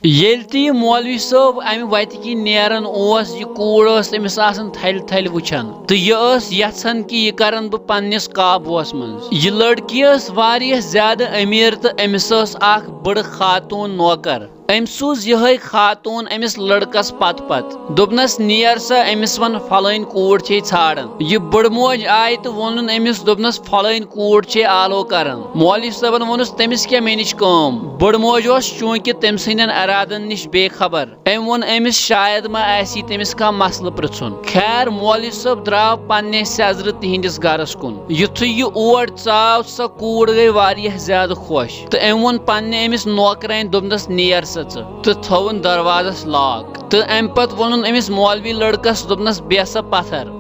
ییٚلہِ مولوی صٲب امہِ وتہِ کِنۍ نیران اوس یہِ کوٗر ٲس أمِس آسان تھلہِ تھلہِ وٕچھان تہٕ یہِ ٲس یژھان کہِ یہِ کرن بہٕ پننِس قابوٗوس منٛز. یہِ لڑکی ٲس واریاہ زیادٕ أمیٖر تہٕ أمِس ٲس اکھ بٔڑ خاتوٗن نوکر. أمۍ سوٗز یِہے خاتوٗن أمِس لڑکس پتہٕ پتہٕ دوٚپنس نیر سا أمِس ون فلٲنۍ کوٗر چھے ژھانڈان. یہِ بٔڑ موج آیہِ تہٕ ووٚنُن أمِس دوٚپنس فلٲنۍ کوٗر چھے آلو کران. مولوی صٲبن ووٚنُس تٔمِس کیٛاہ مےٚ نِش کٲم. بٔڑ موج اوس چوٗنٛکہِ تٔمۍ سٕنٛدٮ۪ن ارادن نِش بے خبر. أمۍ ووٚن أمِس شاید ما آسی تٔمِس کانٛہہ مسلہٕ پرژھُن. خیر مولوی صٲب درٛاو پننہِ سیزرٕ تِہنٛدِس گرس کُن. یِتھُے یہِ اور ژاو سۄ کوٗر گٔیے واریاہ زیادٕ خۄش تہٕ أمۍ ووٚن پننہِ أمِس نوکرانہِ دوٚپنس نیر سا ژٕ تہٕ تھووُن دروازس لاک. تہٕ امہِ پتہٕ ووٚنُن أمِس مولوی لڑکس دوٚپنس بیٚہہ سا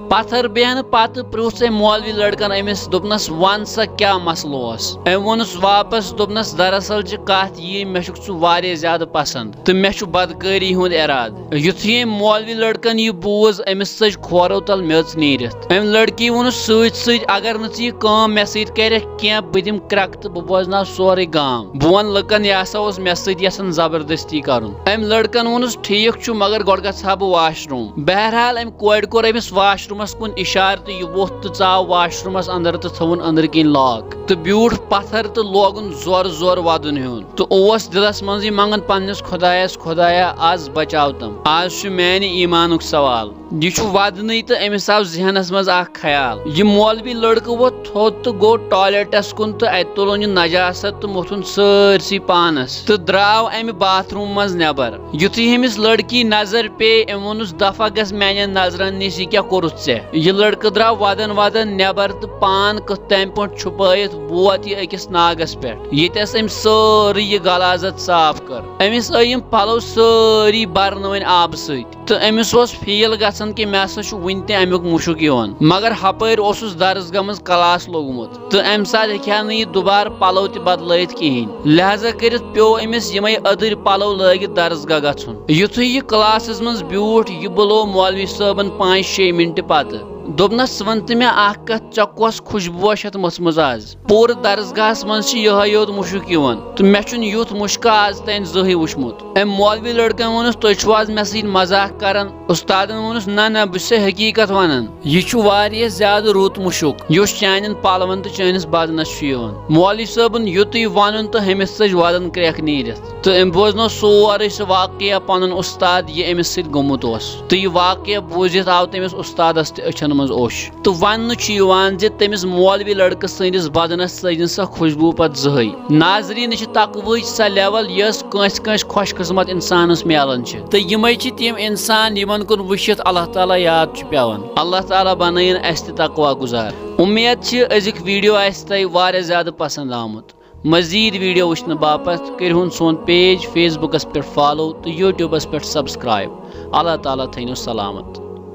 پتھر بیہنہٕ پتہٕ پرٛژھ أمۍ مولوی لڑکن أمِس دوٚپنس ون سا کیٛاہ مسلہٕ اوس. أمۍ ووٚنُس واپس دوٚپنس دراصل چھِ کتھ یی مےٚ چھُکھ ژٕ واریاہ زیادٕ پسنٛد تہٕ مےٚ چھُ بدکٲری ہُنٛد ارادٕ. یُتھُے أمۍ مولوی لڑکن یہِ بوٗز أمِس ژٔج کھورو تل میٚژ نیٖرِتھ. أمۍ لڑکی ووٚنُس سۭتۍ سۭتۍ اگر نہٕ ژٕ یہِ کٲم مےٚ سۭتۍ کرکھ کینٛہہ بہٕ دِمہٕ کرٛکھ تہٕ بہٕ بوزناو سورُے گام. بہٕ ونہٕ لُکن یہِ ہسا اوس مےٚ سۭتۍ یژھان زبردستی کرُن. أمۍ لڑکن ووٚنُس ٹھیٖک چھُ مگر گۄڈٕ گژھٕ ہا بہٕ واش روٗم. بہرحال أمۍ کورِ کوٚر أمِس واش روٗمس کُن اِشارٕ تہٕ یہِ ووٚتھ تہٕ ژاو واش روٗمس انٛدر تہٕ تھووُن أنٛدرٕ کِنۍ لاک تہٕ بیوٗٹھ پتھر تہٕ لوگُن زورٕ زورٕ ودُن ہیوٚن تہٕ اوس دِلس منٛزٕے منٛگان پننِس خۄدایس خۄدایا آز بچاو تم. آز چھُ میانہِ ایٖمانُک سوال. یہِ چھُ ودنٕے تہٕ أمِس آو ذہنس منٛز اکھ خیال. یہِ مولوی لڑکہٕ ووٚتھ تھوٚد تہٕ گوٚو ٹویلیٹس کُن تہٕ اتہِ تُلُن یہِ نجاست تہٕ موٚتھُن سٲرسٕے پانس تہٕ درٛاو امہِ باتھ روٗم منٛز نٮ۪بر. یُتھُے أمِس لڑکی نظر پیٚیہِ أمۍ ووٚنُس دفا گژھ میانٮ۪ن نظرن نِش یہِ کیٛاہ کوٚرُتھ ژےٚ. یہِ لڑکہٕ درٛاو ودان ودان نٮ۪بر تہٕ پان کٕتھ تمہِ پٲٹھۍ چھُپٲیِتھ ووت یہِ أکِس ناگس پٮ۪ٹھ ییٚتٮ۪س أمۍ سٲرٕے یہِ غلازت صاف کٔر. أمِس ٲے یِم پلو سٲری برنہٕ آبہٕ سۭتۍ تہٕ أمِس اوس فیٖل گژھان کہِ مےٚ ہسا چھُ وُنہِ تہِ امیُک مُشُک یِوان مگر ہپٲرۍ اوسُس درسگاہ منٛز کلاس لوگمُت تہٕ امہِ ساتہٕ ہیٚکہِ ہا نہٕ یہِ دُبارٕ پلو تہِ بدلٲیِتھ کِہینۍ. لہذا کٔرِتھ پیوٚو أمِس یِمے أدٕرۍ پلو لٲگِتھ درسگاہ گژھُن. یُتھُے یہِ کلاسس منٛز بیوٗٹھ یہِ بُلو مولوی صٲبن 5-6 مِنٹہٕ پتہٕ. دوٚپنس ژٕ ون تہٕ مےٚ اکھ کتھ ژےٚ کۄس خوشبوٗ چھتھ مٔژمٕژ آز. پوٗرٕ درسگاہس منٛز چھِ یِہے یوت مُشُک یِوان تہٕ مےٚ چھُنہٕ یُتھ مُشکہٕ آز تانۍ زٕہٕنۍ وُچھمُت. أمۍ مولوی لڑکن ووٚنُس تُہۍ چھِو آز مےٚ سۭتۍ مزاق کران. اُستادن ووٚنُس نہ نہ بہٕ چھُسے حقیٖقت ونان یہِ چھُ واریاہ زیادٕ رُت مُشُک یُس چانٮ۪ن پلون تہٕ چٲنِس بدنس چھُ یِوان. مولوی صٲبُن یُتُے ونُن تہٕ ہُمِس ژٔج ودان کرٛٮ۪کھ نیٖرِتھ تہٕ أمۍ بوزنو سورُے سُہ واقعہ پنُن اُستاد یہِ أمِس سۭتۍ گوٚمُت اوس تہٕ یہِ واقعہ بوٗزِتھ آو تٔمِس اُستادس تہِ أچھن منٛز اوٚش تہٕ وننہٕ چھُ یِوان زِ تٔمِس مولوی لڑکہٕ سٕنٛدِس بدنس ژٔج نہٕ سۄ خوشبوٗ پتہٕ زٕہٕنۍ. ناظریٖن یہِ چھِ تقوہٕچ سۄ لیول یۄس کٲنٛسہِ کٲنٛسہِ خۄش قٕسمت انسانس میلان چھِ تہٕ یِمے چھِ تِم انسان یِمن کُن وٕچھِتھ اللہ تعالیٰ یاد چھُ پیوان. اللہ تعالیٰ بنٲیِن اسہِ تہِ تقوا گُزار. اُمید چھِ أزیُک ویٖڈیو آسہِ تۄہہِ واریاہ زیادٕ پسنٛد آمُت. مزیٖد ویٖڈیو وٕچھنہٕ باپتھ کٔرۍہُن سون پیج فیس بُکس پٮ۪ٹھ فالو تہٕ یوٗٹیوٗبس پٮ۪ٹھ سبسکرایب. اللہ تعالیٰ تھٲینو سلامت.